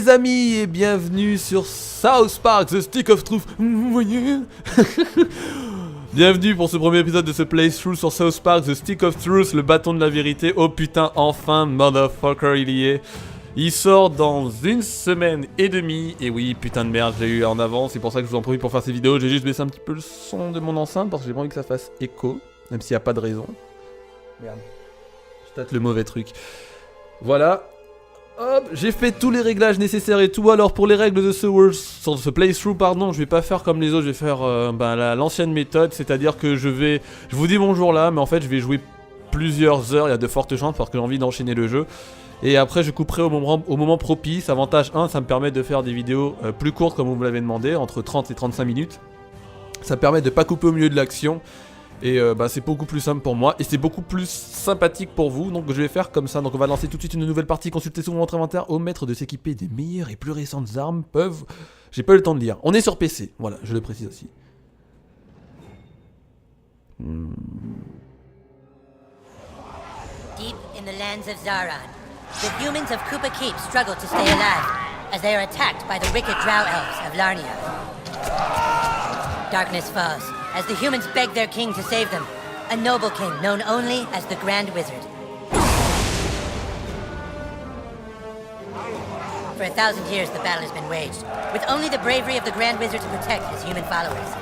les amis et bienvenue sur South Park The Stick of Truth. Vous voyez. Bienvenue pour ce premier épisode de ce playthrough sur South Park The Stick of Truth, le bâton de la vérité. Oh putain, enfin, motherfucker, il y est. Il sort dans 1 semaine et demie. Et oui, putain de merde, je l'ai eu en avance. C'est pour ça que je vous en profite pour faire ces vidéos. J'ai juste baissé un petit peu le son de mon enceinte parce que j'ai pas envie que ça fasse écho. Même s'il n'y a pas de raison. Merde. Je tâte le mauvais truc. Voilà. Hop, j'ai fait tous les réglages nécessaires et tout. Alors pour les règles de ce playthrough, pardon, je vais pas faire comme les autres, je vais faire l'ancienne méthode, c'est-à-dire que je vous dis bonjour là, mais en fait je vais jouer plusieurs heures, il y a de fortes chances parce que j'ai envie d'enchaîner le jeu. Et après je couperai au moment propice. Avantage 1, ça me permet de faire des vidéos plus courtes comme vous me l'avez demandé, entre 30 et 35 minutes. Ça permet de pas couper au milieu de l'action. Et c'est beaucoup plus simple pour moi et c'est beaucoup plus sympathique pour vous, donc je vais faire comme ça. Donc on va lancer tout de suite une nouvelle partie. Consultez souvent votre inventaire au maître de s'équiper des meilleures et plus récentes armes peuvent... J'ai pas eu le temps de lire. On est sur PC, voilà, je le précise aussi. Deep in the lands of Zaron, the humans of Koopa Keep struggle to stay alive as they are attacked by the wicked drow elves of Larnia. Darkness falls as the humans beg their king to save them, a noble king known only as the Grand Wizard. For 1,000 years the battle has been waged, with only the bravery of the Grand Wizard to protect his human followers.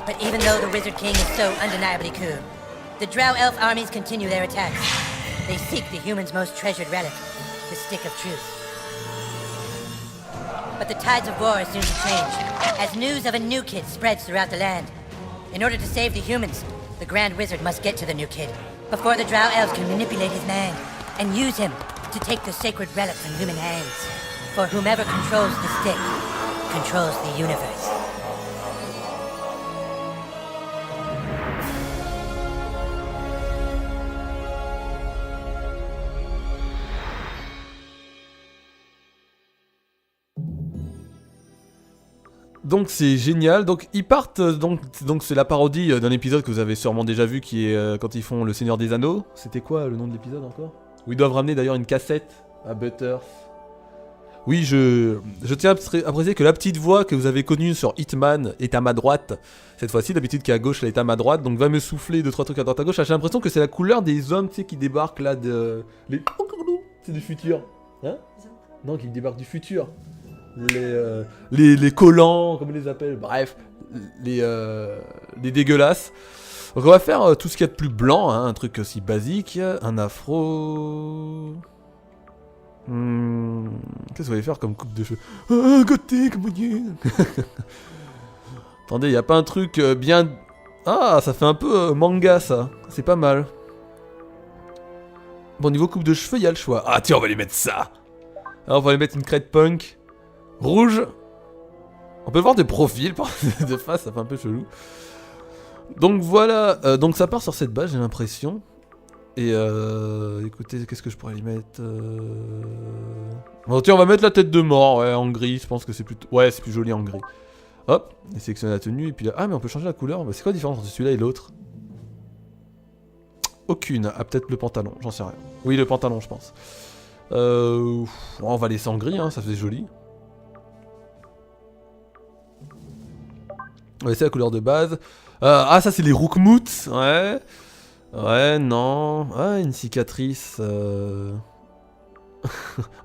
But even though the Wizard King is so undeniably cool, the drow elf armies continue their attacks. They seek the humans' most treasured relic, the Stick of Truth. But the tides of war are soon to change, as news of a new kid spreads throughout the land. In order to save the humans, the Grand Wizard must get to the new kid before the drow elves can manipulate his mind and use him to take the sacred relic from human hands. For whomever controls the stick controls the universe. Donc c'est génial, donc ils partent, donc c'est la parodie d'un épisode que vous avez sûrement déjà vu qui est quand ils font le Seigneur des Anneaux. C'était quoi le nom de l'épisode encore? Où ils doivent ramener d'ailleurs une cassette à Butters. Oui, je tiens à préciser que la petite voix que vous avez connue sur Hitman est à ma droite. Cette fois-ci, d'habitude qui est à gauche, elle est à ma droite, donc va me souffler 2-3 trucs à droite à gauche. J'ai l'impression que c'est la couleur des hommes, tu sais, qui débarquent là de... C'est du futur. Hein? Non, qui débarquent du futur. Les collants, comme on les appelle, bref, les dégueulasses. Donc on va faire tout ce qu'il y a de plus blanc, hein, un truc aussi basique, un afro... Qu'est-ce qu'on va faire comme coupe de cheveux? Ah, gothique, mon dieu. Attendez, y a pas un truc bien... Ah, ça fait un peu manga, ça. C'est pas mal. Bon, niveau coupe de cheveux, y a le choix. Ah, tiens, on va lui mettre ça. Alors, on va lui mettre une crête punk. Rouge. On peut voir de profil, de face, ça fait un peu chelou. Donc voilà, donc ça part sur cette base, j'ai l'impression. Et écoutez, qu'est-ce que je pourrais y mettre Bon tiens, on va mettre la tête de mort, ouais, en gris, je pense que c'est plutôt... Ouais, c'est plus joli en gris. Hop, et sélectionner la tenue, et puis là... Ah, mais on peut changer la couleur, c'est quoi la différence entre celui-là et l'autre? Aucune, ah peut-être le pantalon, j'en sais rien. Oui, le pantalon, je pense. On va laisser en gris, hein, ça fait joli. On va laisser la couleur de base. Ah, ça c'est les Roukmout, ouais. Ouais, non. Ah, une cicatrice.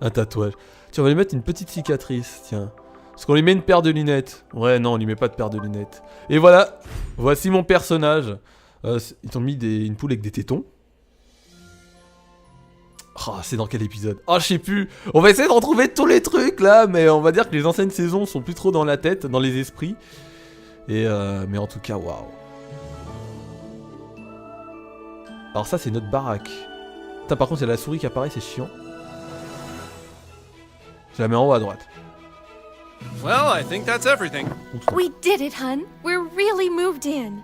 Un tatouage. Tiens, on va lui mettre une petite cicatrice, tiens. Parce qu'on lui met une paire de lunettes. Ouais, non, on lui met pas de paire de lunettes. Et voilà, voici mon personnage. Ils t'ont mis une poule avec des tétons. Oh, c'est dans quel épisode? Oh, je sais plus. On va essayer de retrouver tous les trucs, là. Mais on va dire que les anciennes saisons sont plus trop dans la tête, dans les esprits. Et mais en tout cas, waouh. Alors ça, c'est notre baraque. Putain, par contre, il y a la souris qui apparaît, c'est chiant. Je la mets en haut à droite. Well, I think that's everything. We did it, hun. We're really moved in.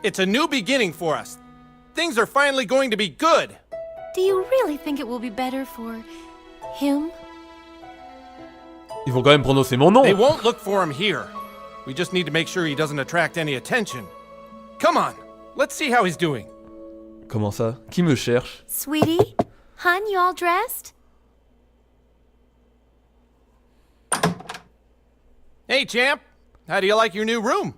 It's a new beginning for us. Things are finally going to be good. Do you really think it will be better for him? Ils vont quand même prononcer mon nom. They won't look for him here. We just need to make sure he doesn't attract any attention. Come on, let's see how he's doing. Comment ça? Qui me cherche? Sweetie? Hun, you all dressed? Hey, champ. How do you like your new room?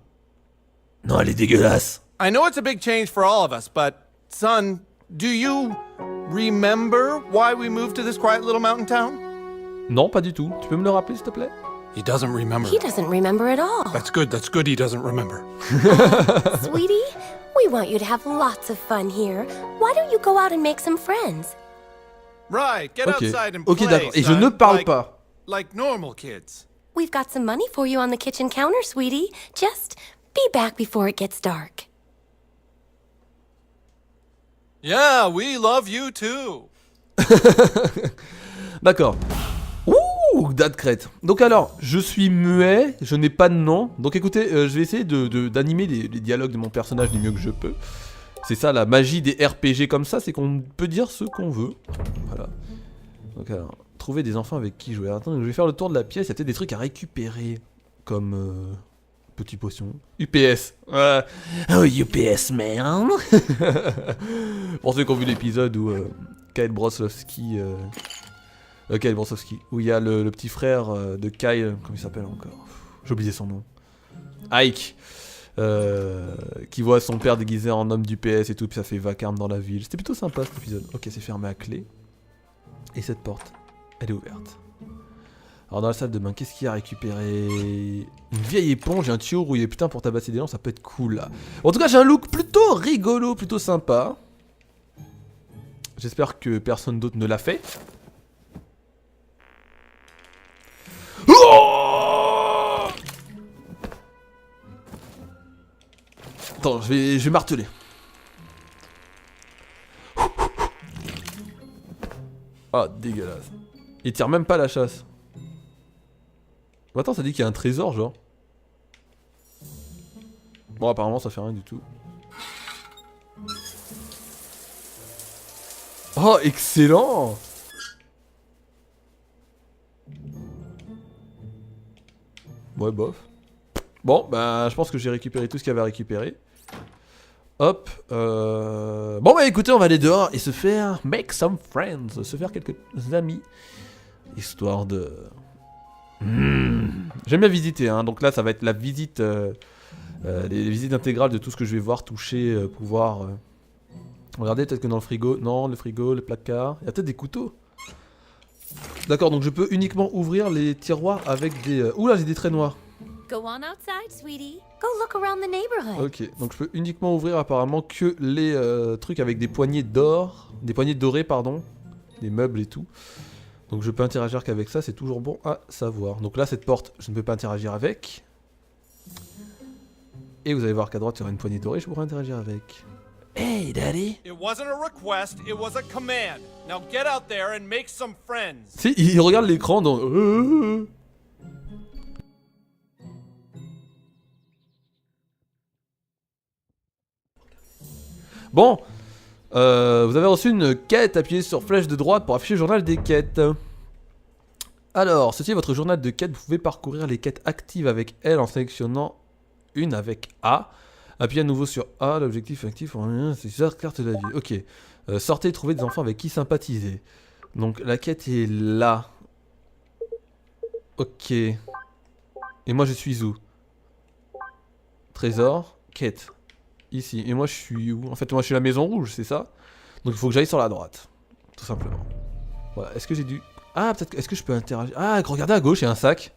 Non, elle est dégueulasse. I know it's a big change for all of us, but, son, do you remember why we moved to this quiet little mountain town? Non, pas du tout. Tu peux me le rappeler, s'il te plaît? He doesn't remember. He doesn't remember at all. That's good he doesn't remember. Sweetie, we want you to have lots of fun here. Why don't you go out and make some friends? Right, get Ok, outside and play, ok, d'accord. Et je son, ne parle like, pas. like normal kids. We've got some money for you on the kitchen counter, sweetie. Just be back before it gets dark. Yeah, we love you too. D'accord. Ouh, date crête. Donc alors, je suis muet, je n'ai pas de nom. Donc écoutez, je vais essayer d'animer les dialogues de mon personnage du mieux que je peux. C'est ça la magie des RPG comme ça, c'est qu'on peut dire ce qu'on veut. Voilà. Donc alors, trouver des enfants avec qui jouer. Attends, je vais faire le tour de la pièce, il y a peut-être des trucs à récupérer. Comme... Petit potion. UPS. Oh, UPS, man. Pour ceux qui ont vu l'épisode où Kyle Brosowski... Kyle Brosowski. Où il y a le petit frère de Kyle... Comment il s'appelle encore? J'ai oublié son nom. Ike. Qui voit son père déguisé en homme d'UPS et tout, puis ça fait vacarme dans la ville. C'était plutôt sympa cet épisode. Ok, c'est fermé à clé. Et cette porte, elle est ouverte. Alors dans la salle de bain, qu'est-ce qu'il y a à récupérer? Une vieille éponge et un tuyau rouillé. Putain, pour tabasser des gens, ça peut être cool là. Bon, en tout cas, j'ai un look plutôt rigolo, plutôt sympa. J'espère que personne d'autre ne l'a fait. Oh! Attends, je vais marteler. Ah, dégueulasse. Il tire même pas la chasse. Bon, attends, ça dit qu'il y a un trésor, genre. Bon, apparemment, ça fait rien du tout. Oh, excellent! Ouais, bof. Bon, bah, je pense que j'ai récupéré tout ce qu'il y avait à récupérer. Hop. Bon, bah, écoutez, on va aller dehors et se faire... Make some friends. Se faire quelques amis. Histoire de... J'aime bien visiter, hein. Donc là ça va être la visite, les visites intégrales de tout ce que je vais voir, toucher, pouvoir... Regardez, peut-être que dans le frigo, non, le frigo, le placard, il y a peut-être des couteaux. D'accord, donc je peux uniquement ouvrir les tiroirs avec des... Ouh là, j'ai des traits noirs. Go on outside, sweetie. Go look around the neighborhood. Ok, donc je peux uniquement ouvrir apparemment que les trucs avec des poignées d'or, des poignées dorées, pardon, des meubles et tout. Donc je peux interagir qu'avec ça, c'est toujours bon à savoir. Donc là, cette porte, je ne peux pas interagir avec. Et vous allez voir qu'à droite, il y aura une poignée dorée, je pourrai interagir avec. Hey, daddy! It wasn't a request, it was a command. Now get out there and make some friends. Si, il regarde l'écran dans... Bon, vous avez reçu une quête, appuyez sur flèche de droite pour afficher le journal des quêtes. Alors, ceci est votre journal de quête, vous pouvez parcourir les quêtes actives avec L en sélectionnant une avec A. Appuyez à nouveau sur A, l'objectif actif, c'est ça, carte de la vie. Ok, sortez et trouvez des enfants avec qui sympathiser. Donc la quête est là. Ok. Et moi je suis où? Trésor, quête. Ici. Et moi je suis où? En fait moi je suis la maison rouge, c'est ça? Donc il faut que j'aille sur la droite. Tout simplement. Voilà, est-ce que j'ai dû... Ah peut-être que... Est-ce que je peux interagir? Ah regardez à gauche, il y a un sac.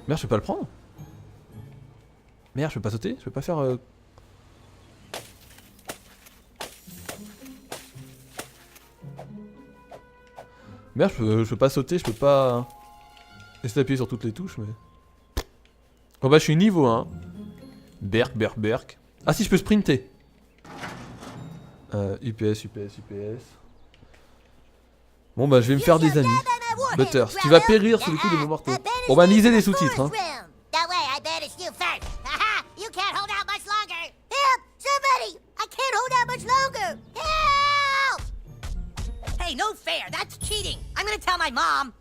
Merde, je peux pas le prendre? Merde, je peux pas sauter? Je peux pas faire... Merde, je peux pas sauter, je peux pas... Essayer d'appuyer sur toutes les touches, mais... Oh bah je suis niveau 1. Berk. Ah si, je peux sprinter. UPS. Bon bah je vais me faire des amis. Butters, tu vas périr sous le coup de mon marteau. Bon bah lisez les sous-titres, hein. Hey, no fair. That's cheating. I'm gonna tell my mom.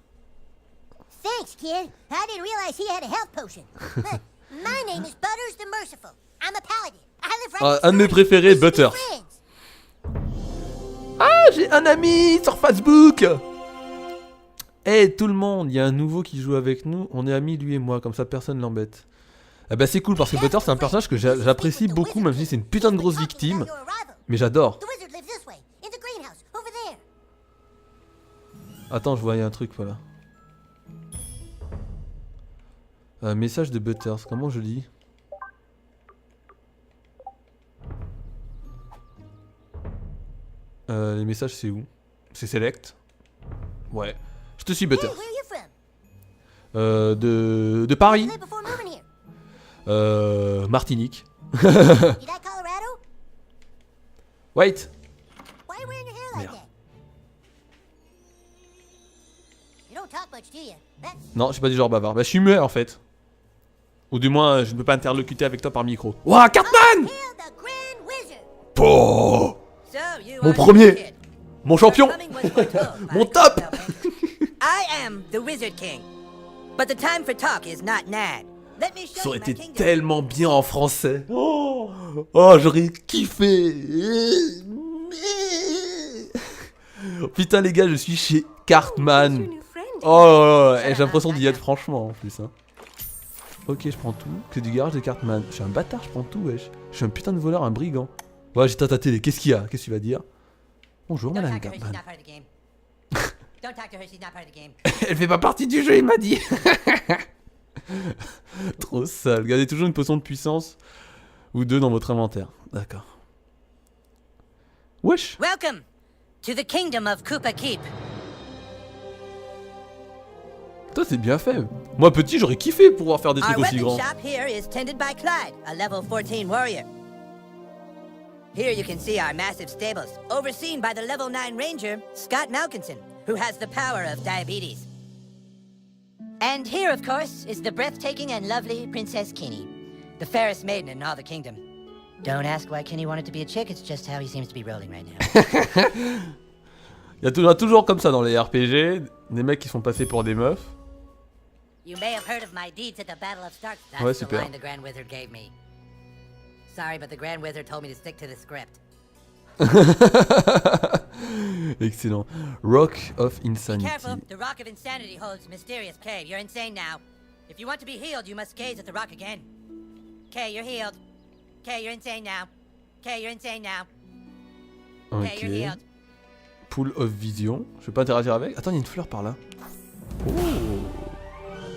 Thanks, kid. I didn't realize he had a health potion. Look, my name is Butters the Merciful. I'm a paladin. I live right Un de mes préférés, Butters. Ah, j'ai un ami sur Facebook. Hey tout le monde, il y a un nouveau qui joue avec nous, on est amis lui et moi, comme ça personne l'embête. Ah bah c'est cool parce que Butters c'est un personnage que j'apprécie beaucoup, même si c'est une putain de grosse victime. Mais j'adore. The wizard lives this way, in the greenhouse, over there. Attends, je voyais un truc, voilà. Message de Butters, comment je lis? Les messages c'est où? C'est select? Ouais. Je te suis Hey, Butters. where are you from? De Paris. You lived before moving here. Martinique. You like Colorado? Wait. Why are you wearing your hair like Merde. that? You don't talk much, do you? That's Non, je suis pas du genre bavard. Bah je suis muet en fait. Ou du moins, je ne peux pas interlocuter avec toi par micro. Ouah, Cartman! Hail the Grand Wizard. Oh, So, you mon are the premier, new kid. mon champion, Your coming was foretold by mon the top. King. I am the Wizard King. But the time for talk is not now. Let me Ça show aurait you my été kingdom. tellement bien en français. Oh, oh j'aurais kiffé. Putain les gars, je suis chez Cartman. Your new friend. Oh, j'ai l'impression d'y être franchement en plus. Hein. Ok, je prends tout. Que du garage de Cartman. Je suis un bâtard, je prends tout, wesh. Je suis un putain de voleur, un brigand. Ouais, j'ai ta télé. Qu'est-ce qu'il y a? Qu'est-ce que tu vas dire? Bonjour, Don't madame talk to her, she's Cartman. not part of the game. Don't talk to her, she's not part of the game. Elle fait pas partie du jeu, il m'a dit. Trop sale. Gardez toujours une potion de puissance ou deux dans votre inventaire. D'accord. Wesh. Welcome to the kingdom of Koopa Keep. Toi, c'est bien fait. Moi, petit, j'aurais kiffé pouvoir faire des Our trucs aussi weapon grands. shop here is tended by Clyde, a level 14 warrior. Here you can see our massive stables, overseen by the level 9 ranger, Scott Malkinson, who has the power of diabetes. And here, of course, is the breathtaking and lovely Princess Kenny, the fairest maiden in all the kingdom. Don't ask why Kenny wanted to be a chick, it's just how he seems to be rolling right now. Il y en a toujours comme ça dans les RPG, des mecs qui sont passés pour des meufs. You may have heard of my deeds at the Battle of Stark. That's Ouais, the super. line the Grand Wizard gave me. Sorry, but the Grand Wizard told me to stick to the script. Excellent. Rock of Be Insanity. careful, the Rock of Insanity holds mysterious cave. You're insane now. If you want to be healed, you must gaze at the rock again. Okay, you're healed. Okay, you're insane now. Okay, you're insane now. Okay, you're Ok. healed. Pool of Vision. Je vais pas interagir avec. Attends, il y a une fleur par là. Oh.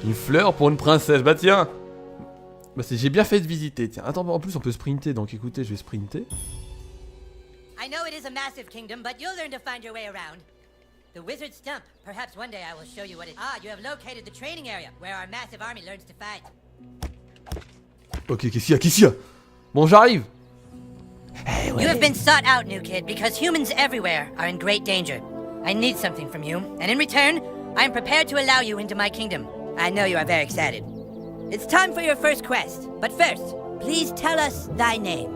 Une fleur pour une princesse. Bah tiens. Bah j'ai bien fait de visiter. Tiens. Attends, en plus on peut sprinter. Donc écoutez, je vais sprinter. I know it is a massive kingdom, but you'll learn to find your way around. The wizard stump. Perhaps one day I will show you what it. Ah, you have located the training area where our massive army learns to fight. Ok, qu'est-ce qu'il y a? Qu'est-ce qu'il y a? Bon, j'arrive. You have been sought out, new kid, because humans everywhere are in great danger. I need something from you, and in return, I am prepared to allow you into my kingdom. I know you are very excited. It's time for your first quest, but first, please tell us thy name.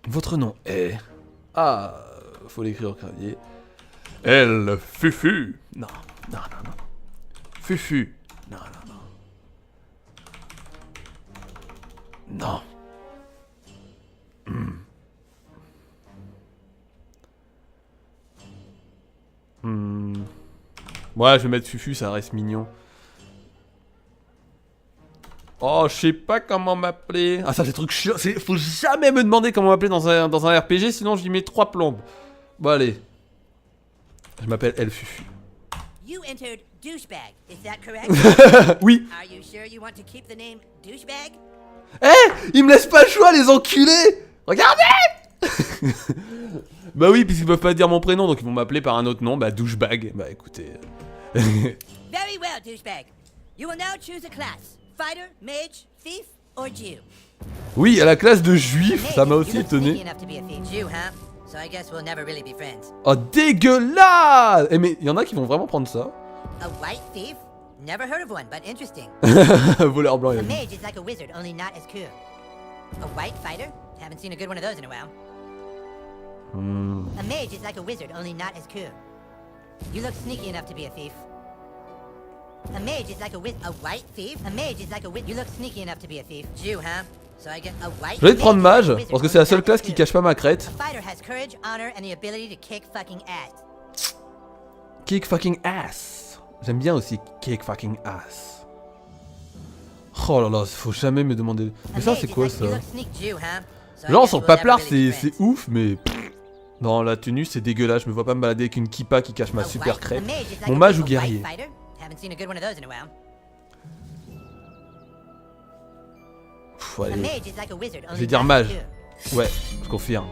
Votre nom est... Ah, faut l'écrire au clavier. El Fufu. Non, non, non, non. Fufu. Non, non, non. Non. Ouais, je vais mettre Fufu, ça reste mignon. Oh, je sais pas comment m'appeler. Ah, ça, c'est des trucs chiants. Faut jamais me demander comment m'appeler dans un RPG, sinon je lui mets 3 plombes. Bon, allez. Je m'appelle El Fufu. You entered douchebag, is that correct? Oui. Are you sure you want to keep the name douchebag? Eh, ils me laissent pas le choix, les enculés. Regardez. Bah oui, puisqu'ils peuvent pas dire mon prénom, donc ils vont m'appeler par un autre nom. Bah, douchebag. Bah, écoutez. Very well, douchebag. You will now choose a class. Fighter, mage, thief, or Jew. Oui, à la classe de juif, Mage, ça m'a you aussi look sneaky étonné. enough to be a thief. Jew, huh? So I guess we'll never really be friends. Oh, dégueulasse. Eh, mais il y en a qui vont vraiment prendre ça. A white thief? Never heard of one, but interesting. Voleur blanc, il A a dit. mage is like a wizard, only not as cool. A white fighter? Haven't seen a good one of those in a while. A mage is like a wizard, only not as cool. You look sneaky enough to be a thief. A mage is like a white thief? A mage is like a you look sneaky enough to be a thief. Jew, huh? So I get a white. Je vais te prendre mage is mage, like a wizard, parce que c'est la only seule not classe as qui cool. cache pas ma crête. A fighter has courage, honor, and the ability to kick fucking ass. Kick fucking ass. J'aime bien aussi kick fucking ass. Oh là là, faut jamais me demander. Mais ça, c'est quoi ça? Genre, son paplard, c'est ouf, mais. Dans la tenue, c'est dégueulasse. Je me vois pas me balader avec une kippa qui cache ma super crête. Mon mage ou guerrier? Pff, allez. Je vais dire mage. Ouais, je confirme.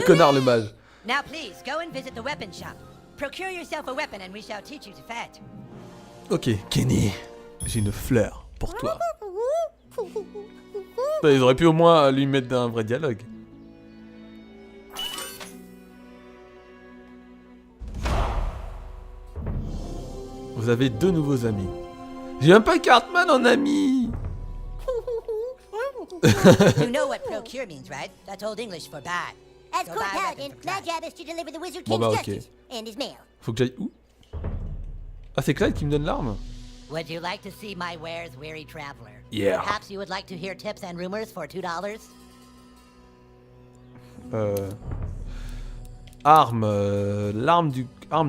Connard le mage. Now please go and visit the weapon shop. Procure yourself a weapon and we shall teach you to fight. Ok, Kenny, j'ai une fleur pour toi. Ils auraient pu au moins lui mettre un vrai dialogue. Vous avez 2 nouveaux amis. J'ai même pas Cartman en ami. You know what procure means, right? That's Old English for buy. As Go Court buy a weapon Paladin, for my Clyde. job is to deliver the Wizard Bon King's bah ok. justice and his mail. Faut que j'aille où? Ah c'est Clyde qui me donne l'arme? Would you like to see my wares, weary traveler? Yeah. Perhaps you would like to hear tips and rumors for $2? L'arme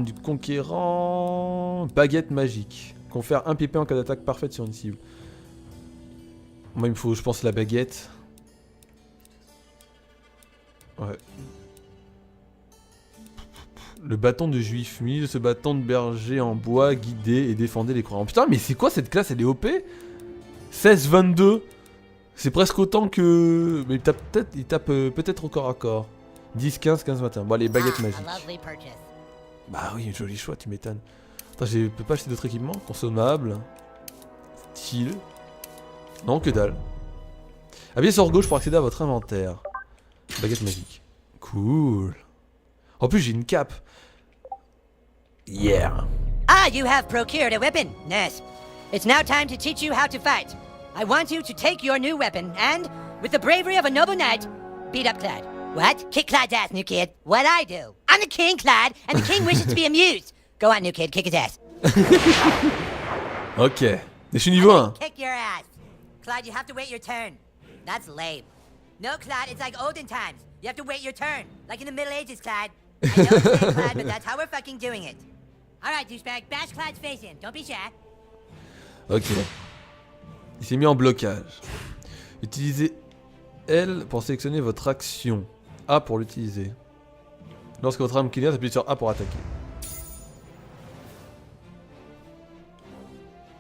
du conquérant. Baguette magique. Confère 1 PP en cas d'attaque parfaite sur une cible. Moi il me faut je pense la baguette. Ouais. Le bâton de juif. Munit de ce bâton de berger en bois, guidé et défendez les croyants. Putain mais c'est quoi cette classe? Elle est OP? 16-22. C'est presque autant que... Mais il tape peut-être au corps à corps. 10-15, 15-21. Bon allez, baguette magique. A lovely purchase. Bah oui, joli choix, tu m'étonnes. Attends, je peux pas acheter d'autres équipements? Consommables. Style. Non, que dalle. Appuyez sur gauche pour accéder à votre inventaire. Baguette magique. Cool. En plus, j'ai une cape. Yeah. Ah, you have procured a weapon. Yes. It's now time to teach you how to fight. I want you to take your new weapon and, with the bravery of a noble knight, beat up Clyde. What? Kick Clyde's ass, new kid. What I do? I'm the king, Clyde, and the king wishes to be amused. Go on, new kid, kick his ass. Ok. Mais je suis niveau 1. Kick your ass. Clyde, you have to wait your turn. That's lame. No, Clyde, it's like olden times. You have to wait your turn. Like in the Middle Ages, Clyde. I know it's lame, Clyde, but that's how we're fucking doing it. Alright, douchebag, bash Clyde's face in. Don't be shy. Ok. Il s'est mis en blocage. Utilisez L pour sélectionner votre action. A pour l'utiliser. Lorsque votre arme clignote, appuyez sur A pour attaquer.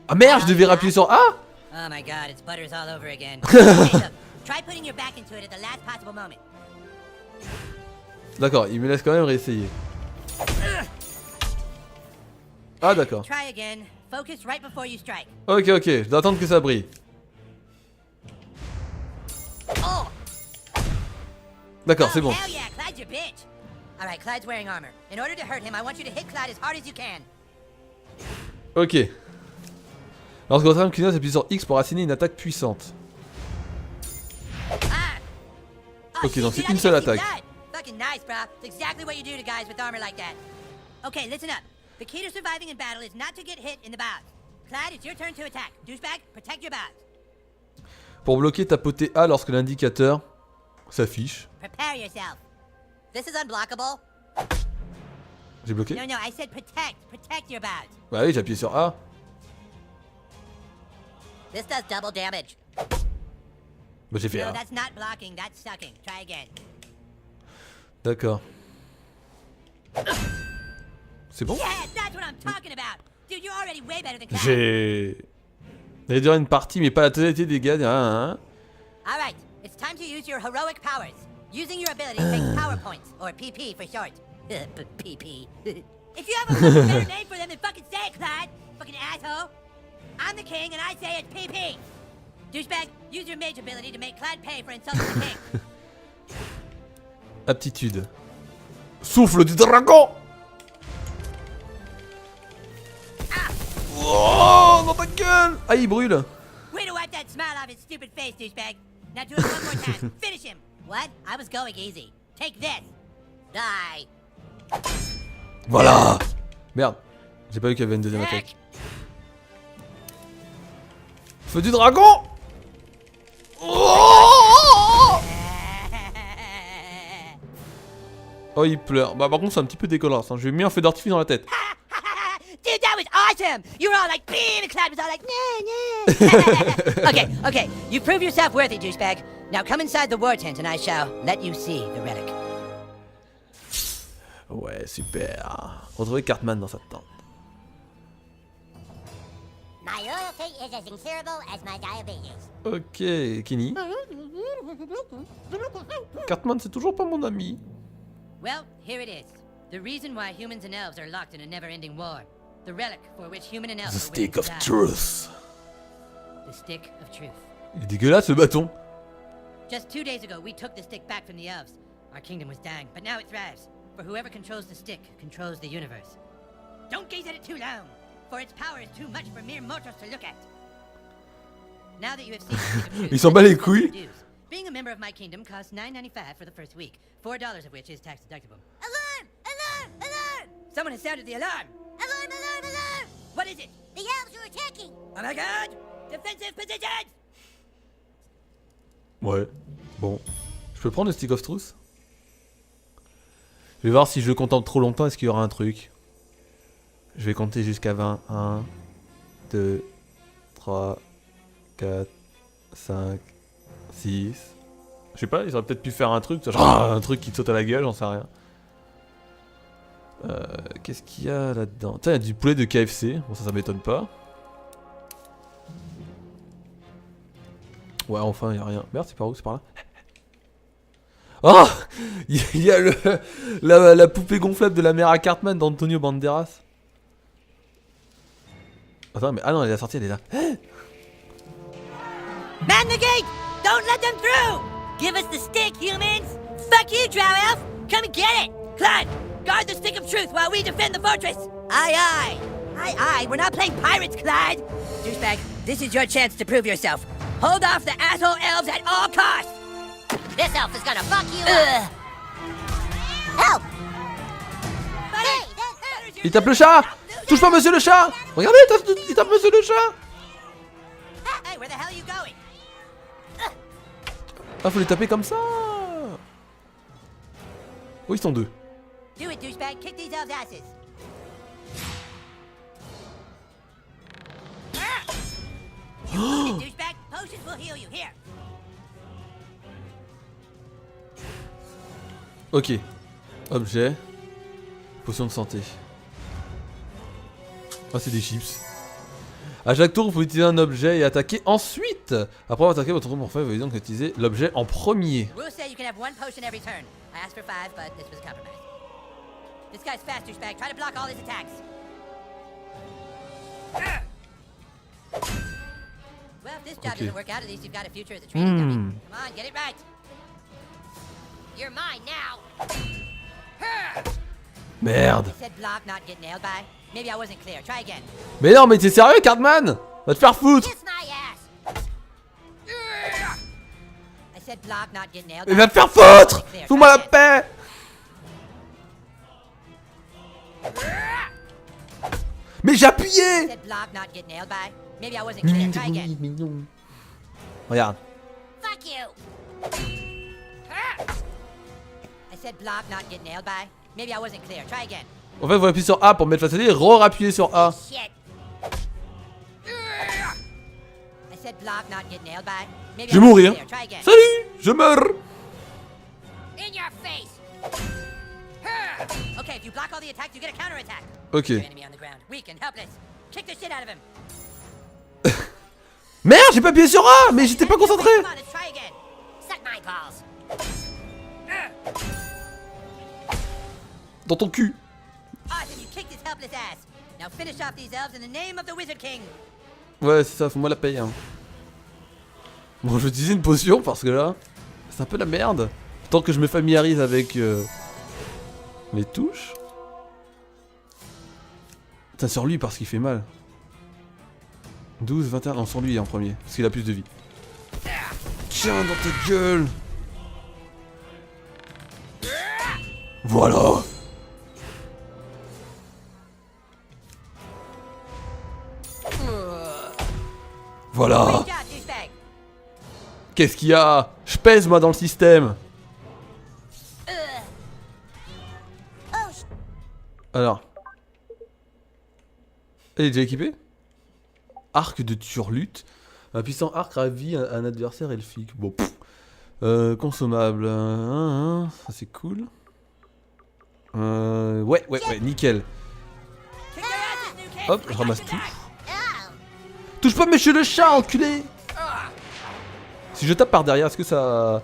Ah merde, je devais appuyer sur A. Oh my god, it's butters all over again. Okay, look, try putting your back into it at the last possible moment. D'accord, il me laisse quand même réessayer. Ah d'accord. Try again. Focus right before you strike. Ok, ok, je dois attendre que ça brille. Oh! D'accord, c'est bon. Hell yeah, Clyde's your bitch. Alright, Clyde's wearing armor. In order to hurt him, I want you to hit Clyde as hard as you can. Ok. Lorsque votre arme clignote, appuyez sur X pour assigner une attaque puissante. Ah! Oh, Ok, shit, donc dude, c'est I une seule think you attaque. died. Fucking nice, bro. It's exactly what you do to guys with armor like that. Okay, listen up. The key to surviving in battle is not to get hit in the bows. Clyde, it's your turn to attack. Douchebag, protect your bows. Pour bloquer, tapotez A lorsque l'indicateur s'affiche. Prepare yourself. This is unblockable. J'ai bloqué? No, I said protect. Protect your bows. Bah oui, j'ai appuyé sur A. This does double damage. Bah j'ai fait No, A. that's not blocking, that's sucking. Try again. D'accord. C'est bon? Yeah, that's what I'm talking about. Dude, you're already way better than Clyde. J'ai... J'allais dire une partie, mais pas la totalité des gars. Hein. Alright, it's time to use your heroic powers. Using your ability takes power points, or PP for short. PP. If you have a fucking better name for them, then fucking say it, Clyde. Fucking asshole. I'm the king, and I say it's PP. Douchebag, use your mage ability to make Clyde pay for insulting the king. Aptitude. Souffle du dragon. Oh, dans ta gueule. Ah, il brûle. Way to wipe that smile off his stupid face, douchebag. Now do it one more time. Finish him. What? I was going easy. Take this. Die. Voilà. Merde. J'ai pas vu qu'il y avait une deuxième attaque. Feu du dragon. Oh, Oh, il pleure. Bah, par contre, c'est un petit peu dégueulasse. Hein. Je lui ai mis un feu d'artifice dans la tête. Dude, that was awesome! You were all like, "Beam," and Cloud was all like, "Nah, nah." Okay. You prove yourself worthy, douchebag. Now come inside the war tent and I shall let you see the relic. Ouais, super. Retrouver Cartman dans sa tente. My loyalty is as incurable as my diabetes. Ok, Kenny. Cartman, c'est toujours pas mon ami. Well, here it is. The reason why humans and elves are locked in a never-ending war. The relic for which human and elf The are stick willing of to die. truth. The stick of truth. Il est dégueulasse ce bâton. Just 2 days ago, we took the stick back from the elves. Our kingdom was dying, but now it thrives. For whoever controls the stick controls the universe. Don't gaze at it too long, for its power is too much for mere mortals to look at. Now that you have seen the stick of truth, Il s'en bat les couilles. being a member of my kingdom costs $9.95 for the first week, $4 of which is tax deductible. Alarm! Alarm! Alarm! Someone has sounded the alarm. Alarm! Alarm! Alarm! What is it? The elves are attacking! Oh my god! Defensive positions! Ouais. Bon. Je peux prendre le stick of truth? Je vais voir si je le contemple trop longtemps, est-ce qu'il y aura un truc. Je vais compter jusqu'à 20. 1, 2, 3, 4, 5, 6. Je sais pas, ils auraient peut-être pu faire un truc, genre un truc qui te saute à la gueule, j'en sais rien. Qu'est-ce qu'il y a là-dedans? Tiens, il y a du poulet de KFC, bon ça m'étonne pas. Ouais, enfin, il y a rien. Merde, c'est par où? C'est par là? Oh, il y a la poupée gonflable de la mère à Cartman d'Antonio Banderas. Attends, mais... Ah non, elle est sortie, elle est là. Man the gate! Don't let them through! Give us the stick, humans! Fuck you, Drow Elf! Come and get it! Clyde, guard the stick of truth while we defend the fortress! Aye, aye! Aye, aye, we're not playing pirates, Clyde! Douchebag, this is your chance to prove yourself. Hold off the asshole elves at all costs! This elf is gonna fuck you up! Help! Buddy, that Il tape le chat! Touche pas monsieur le chat! Regardez, il tape monsieur le chat! Hey, where the hell are you going? Ah, faut les taper comme ça! Oh, ils sont deux. Do it, douchebag. Kick these elves' asses. Douchebag, potions will heal you. Here. Ok. Objet. Potion de santé. Ah, c'est des chips. À chaque tour, vous pouvez utiliser un objet et attaquer ensuite. Après avoir attaqué votre tour pour faire, vous pouvez donc utiliser l'objet en premier. Rules say you can have one potion every turn. I asked for 5, but this was a compromise. This guy's fast, douchebag. Try to block all his attacks. Well, if this job Okay. doesn't work out, at least you've got a future as a training dummy. Come on, get it right. You're mine now. Merde. You said block, not get nailed by. Maybe I wasn't clear. Try again. Mais non, mais t'es sérieux, Cartman? Va te faire foutre. Kiss my ass! I said block, not get nailed Mais by. va te faire foutre. Fous-moi la paix. Mais j'ai I appuyé. said block, not get nailed by. Maybe I wasn't clear. Try again. Regarde. Fuck you! I said block, not get nailed by. Maybe I wasn't clear. Try again. En fait, vous appuyez sur A pour mettre face à lui et re-appuyer sur A. Shit! I said block, not get nailed by. Maybe Je vais I wasn't mourir. clear. Try again. Salut, je meurs. In your face! Okay, if you block all the attacks, you get a counterattack. Ok. Your enemy on the ground, weak and helpless. Kick the shit out of him. Merde, j'ai pas appuyé sur A, mais j'étais pas concentré. Come on, let's try again. Suck my balls! Dans ton cul. Awesome, you kicked his helpless ass. Now finish off these elves in the name of the Wizard King. Ouais, c'est ça, faut-moi la paye. Hein. Bon, je vais utiliser une potion parce que là, c'est un peu la merde. Tant que je me familiarise avec les touches. Putain, sur lui parce qu'il fait mal. 12, 21, non, sur lui en premier, parce qu'il a plus de vie. Tiens, dans ta gueule. Voilà. Voilà. Great job, douchebag. Qu'est-ce qu'il y a? Je pèse moi dans le système. Alors. Elle est déjà équipée? Arc de turlute. Un puissant arc ravit un adversaire elfique. Bon, pff. Consommable. Ça c'est cool. Ouais, nickel. Hop, je ramasse tout. Touche pas monsieur le chat, enculé! Si je tape par derrière, est-ce que ça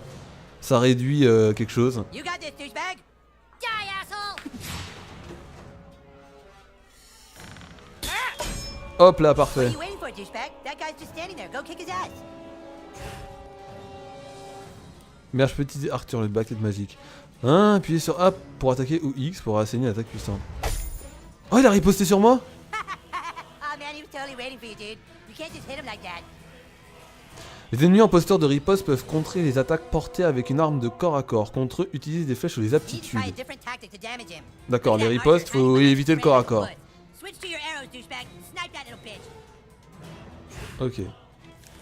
réduit quelque chose? You got this, douchebag. Die, asshole! Hop là, What parfait. are you waiting for, douchebag? That guy's just standing there. Go kick his ass. Merde, je peux utiliser Arthur, le backlet magique. Hein, appuyez sur A pour attaquer ou X pour asséner l'attaque puissante. Oh, il a riposté sur moi? Oh man, he was totally waiting for you, dude. You can't just hit him like that. Les ennemis en posture de riposte peuvent contrer les attaques portées avec une arme de corps à corps. Contre eux, utilisez des flèches ou des You need to aptitudes. try a different tactic to damage him. D'accord, les Look at that ripostes, archer faut trying to éviter le corps à spray corps. us with wood. Switch to your arrows, douchebag. Snipe that little bitch. Ok.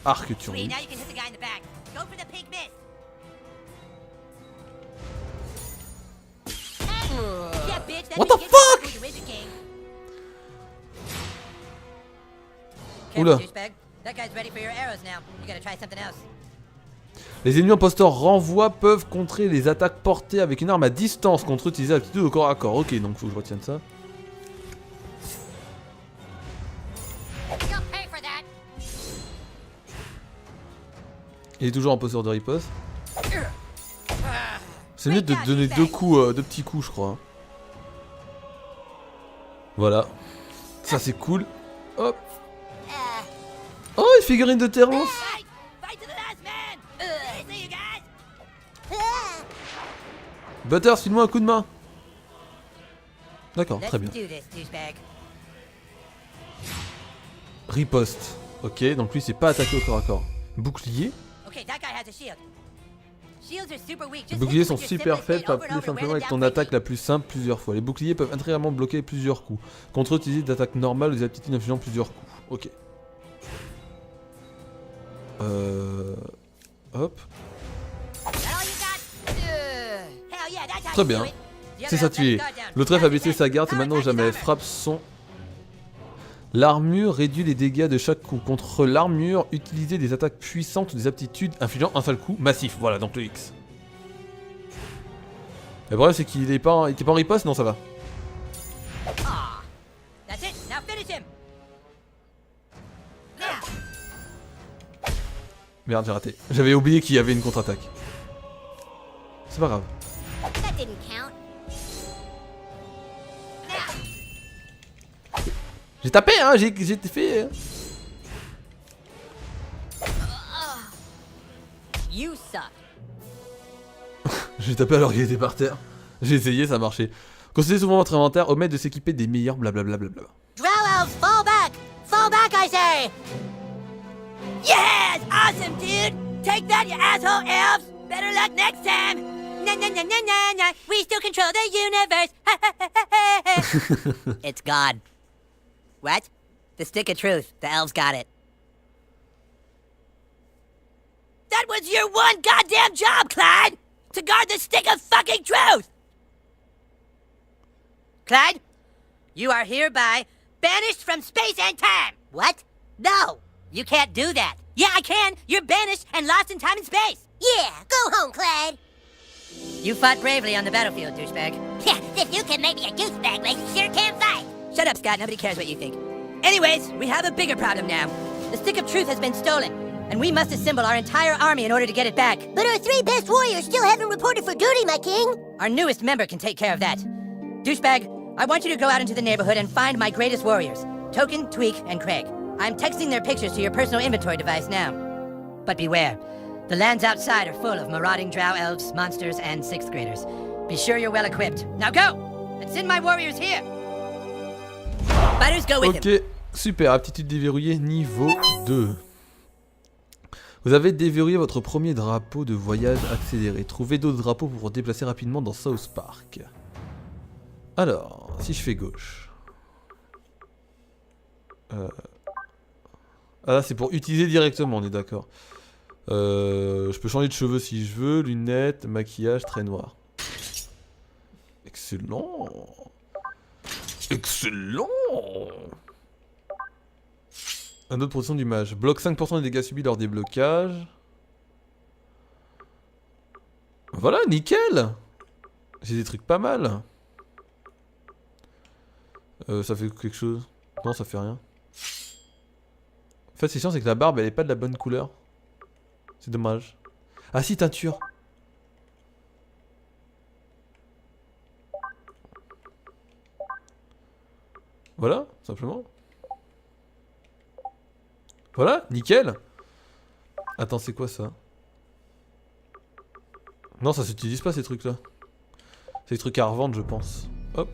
Arc Sweet, turlute. now you can hit the guy in the back. Go for the pink mist. Yeah, bitch, that What means the get fuck? with the Wizard King. Oula. Careful, douchebag. That guy's ready for your arrows now. You gotta try something else. Les ennemis en posture renvoi peuvent contrer les attaques portées avec une arme à distance. Contre eux, utiliser l'aptitude au corps à corps. Ok, donc faut que je retienne ça. You'll pay for that. Il est toujours en posture de riposte. C'est mieux de donner deux coups, deux petits coups, je crois. Voilà. Ça c'est cool. Hop. Oh, une figurine de Terence. Fight! Fight to the last man! See you guys! Butters, file-moi un coup de main. D'accord, très bien. Let's do this, douchebag. Riposte. Ok, donc lui c'est pas attaqué au corps à corps. Bouclier. Okay, that guy has a shield. Shields are super weak. Les Just boucliers hit sont them with your super simplest faibles, hit pas over and plus over, simplement wear avec them ton down attaque quickly. la plus simple plusieurs fois. Les boucliers peuvent intégralement bloquer plusieurs coups. Contre eux, utiliser d'attaques normales ou des aptitudes infligeant plusieurs coups. Ok. Hop. That all you got? Hell yeah, that's how Très you bien. do it. The C'est other ça elves let tué. his guard down. L'autre elfe a Now baissé he's sa dead. garde et Now maintenant attack his jamais. armor. Frappe son. L'armure réduit les dégâts de chaque coup. Contre l'armure, utilisez des attaques puissantes ou des aptitudes infligeant un seul coup massif. Voilà, donc le X. Le problème c'est qu'il était pas en riposte, non ça va. Ah. That's it. Now finish him. Now. Merde, j'ai raté. J'avais oublié qu'il y avait une contre-attaque. C'est pas grave. That didn't count. J'ai tapé, hein, j'ai fait. You suck. J'ai tapé alors qu'il était par terre. J'ai essayé, ça a marché. Consultez souvent votre inventaire, omettez de s'équiper des meilleurs blablabla. Drow elves, fall back! Fall back, I say! Yes! Awesome, dude! Take that, you asshole elves! Better luck next time! Na na na na na na! We still control the universe! It's God. What? The stick of truth. The elves got it. That was your one goddamn job, Clyde! To guard the stick of fucking truth! Clyde? You are hereby banished from space and time. What? No, you can't do that. Yeah, I can. You're banished and lost in time and space. Yeah, go home, Clyde. You fought bravely on the battlefield, douchebag. Yeah, if you can make me a douchebag, but you sure can fight. Shut up, Scott. Nobody cares what you think. Anyways, we have a bigger problem now. The Stick of Truth has been stolen, and we must assemble our entire army in order to get it back. But our three best warriors still haven't reported for duty, my king. Our newest member can take care of that. Douchebag, I want you to go out into the neighborhood and find my greatest warriors, Token, Tweak, and Craig. I'm texting their pictures to your personal inventory device now. But beware, the lands outside are full of marauding drow elves, monsters, and 6th graders. Be sure you're well equipped. Now go, and send my warriors here. Fighters, go with him. Ok, super, aptitude déverrouillée niveau 2. Vous avez déverrouillé votre premier drapeau de voyage accéléré. Trouvez d'autres drapeaux pour vous déplacer rapidement dans South Park. Alors, si je fais gauche. Ah, c'est pour utiliser directement, on est d'accord. Je peux changer de cheveux si je veux, lunettes, maquillage, trait noir. Excellent. Excellent. Un autre production du mage. Bloque 5% des dégâts subis lors des blocages. Voilà, nickel. J'ai des trucs pas mal. Ça fait quelque chose? Non, ça fait rien. En fait, c'est chiant, c'est que la barbe, elle est pas de la bonne couleur. C'est dommage. Ah si, teinture. Voilà, simplement. Voilà, nickel. Attends, c'est quoi ça? Non, ça s'utilise pas ces trucs là. C'est des trucs à revendre, je pense. Hop.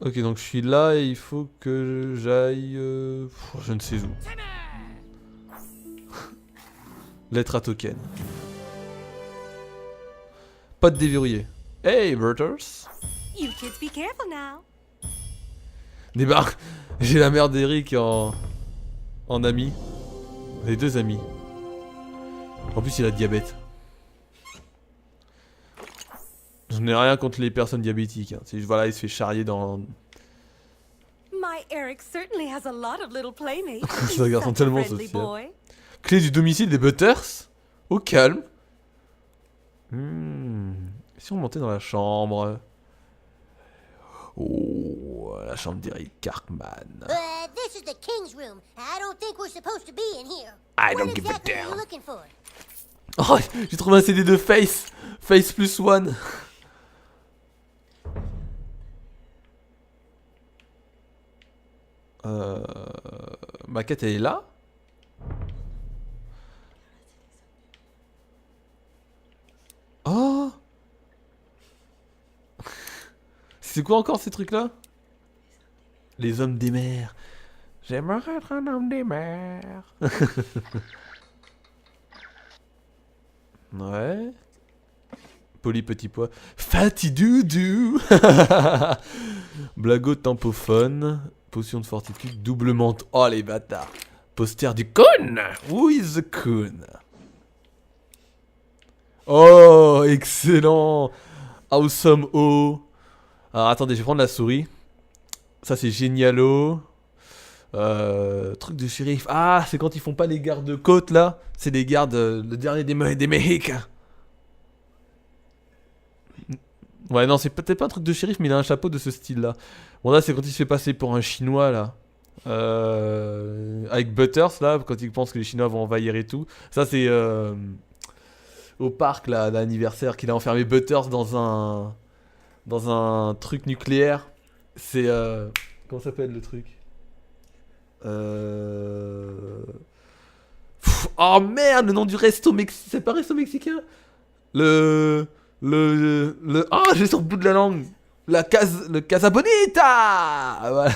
Ok, donc je suis là et il faut que j'aille... je ne sais où. Lettre à token. Pas de déverrouillé. Hey, Berters. You kids be careful now. Débarque. J'ai la mère d'Eric en ami. Les deux amis. En plus, il a le diabète. Je n'ai rien contre les personnes diabétiques. Hein. C'est juste, voilà, il se fait charrier dans... My Eric certainly has a lot of little playmates. C'est un garçon Such a tellement friendly social. boy. Clé du domicile des Butters. Au calme. Si on montait dans la chambre. Oh, la chambre d'Eric Cartman. This is the king's room. I don't think we're supposed to be in here. I What don't give a exactly are you damn. looking for? Oh, j'ai trouvé un CD de Face. Face plus one. Ma quête, elle est là. Oh. C'est quoi encore ces trucs-là? Les hommes des mers. J'aimerais être un homme des mers. Ouais. Poli petit pois. Fatidoudou. Blago tempophone. Potion de fortitude. Doublement. Oh les bâtards. Poster du Kun. Who is the Kun? Oh, excellent. Awesome O. Alors attendez, je vais prendre la souris. Ça c'est génialo. Truc de shérif. Ah, c'est quand ils font pas les gardes-côtes là. C'est les gardes, le dernier des Mexicains. Ouais, non, c'est peut-être pas un truc de shérif, mais il a un chapeau de ce style-là. Bon, là, c'est quand il se fait passer pour un chinois, là. Avec Butters, là, quand il pense que les Chinois vont envahir et tout. Ça, c'est au parc, là, d'anniversaire, qu'il a enfermé Butters dans un truc nucléaire. C'est... comment s'appelle le truc? Oh merde, le nom du resto mexicain. C'est pas resto mexicain? Ah, j'ai sur le bout de la langue. Le Casa Bonita. Voilà.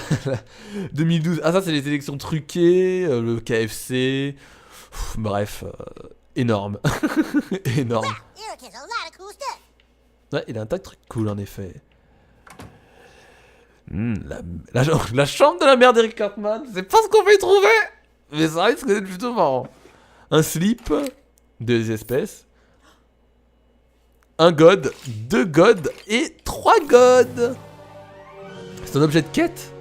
2012. Ah, ça, c'est les élections truquées. Le KFC. Bref, énorme. Énorme. Eric has a lot of cool stuff. Ouais, il a un tas de trucs cool, en effet. La chambre de la mère d'Eric Cartman. C'est pas ce qu'on peut y trouver. Mais ça risque d'être plutôt marrant. Un slip. 2 espèces. Un god, 2 gods et 3 gods. C'est un objet de quête.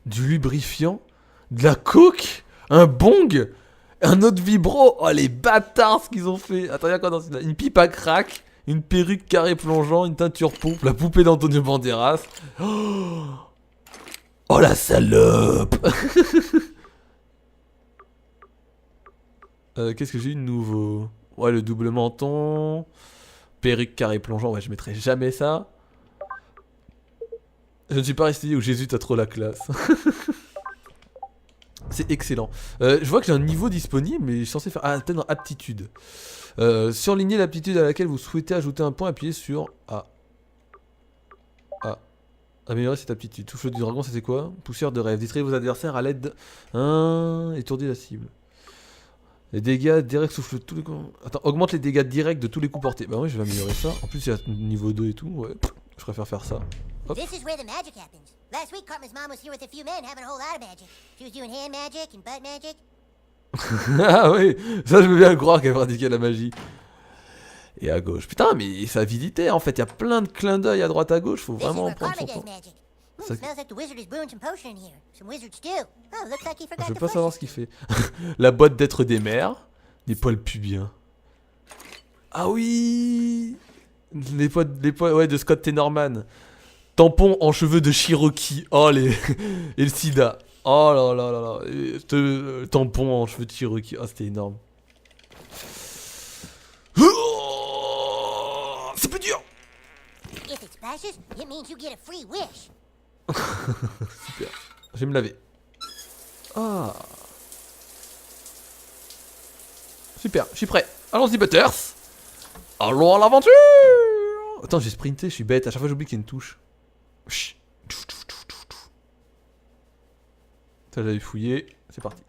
Du lubrifiant. De la coke. Un bong. Un autre vibro. Oh les bâtards ce qu'ils ont fait. Attends, y'a quoi dans celui-là? Une pipe à crack. Une perruque carré plongeant. Une teinture pourpre. La poupée d'Antonio Banderas. Oh la salope. Qu'est-ce que j'ai eu de nouveau? Ouais, le double menton. Perruque carré plongeant. Ouais, je mettrai jamais ça. Je ne suis pas resté où Jésus t'as trop la classe. C'est excellent. Je vois que j'ai un niveau disponible, mais je suis censé faire... Ah, peut-être dans aptitude. Surligner l'aptitude à laquelle vous souhaitez ajouter un point, appuyez sur A. A. Améliorer cette aptitude. Souffle du dragon, c'était quoi? Poussière de rêve. Distraire vos adversaires à l'aide de... Étourdir la cible. Les dégâts directs souffle tous les coups. Attends, augmente les dégâts directs de tous les coups portés. Bah oui, je vais améliorer ça. En plus, il y a niveau 2 et tout. Ouais, je préfère faire ça. Hop. This is where the magic happens. Last week, Cartman's mom was here with a few men having a whole lot of magic. She was doing hand magic and butt magic. Ah oui, ça je veux bien le croire qu'elle pratiquait la magie. Et à gauche. Putain, mais sa avidité, en fait, il y a plein de clins d'œil à droite à gauche, faut This is vraiment where prendre Karma son does temps. magic. Ça- Smells like the wizard is brewing some potion in here. Some wizard stew. Oh, looks like he forgot Je veux to pas flush savoir it. ce qu'il fait. La boîte d'être des mères, des poils pubiens. Ah oui, les poils ouais, de Scott Tenorman. Tampon en cheveux de Cherokee. Oh les et le sida. Oh là là là là. Et tampon en cheveux de Cherokee. Oh c'était énorme. Oh, c'est plus dur. If it splashes, it means you get a free wish. Super. Je vais me laver. Ah. Super, je suis prêt. Allons-y, Butters. Allons à l'aventure. Attends, j'ai sprinté, je suis bête. À chaque fois, j'oublie qu'il y a une touche. Chut. Ça, j'avais fouillé. C'est parti.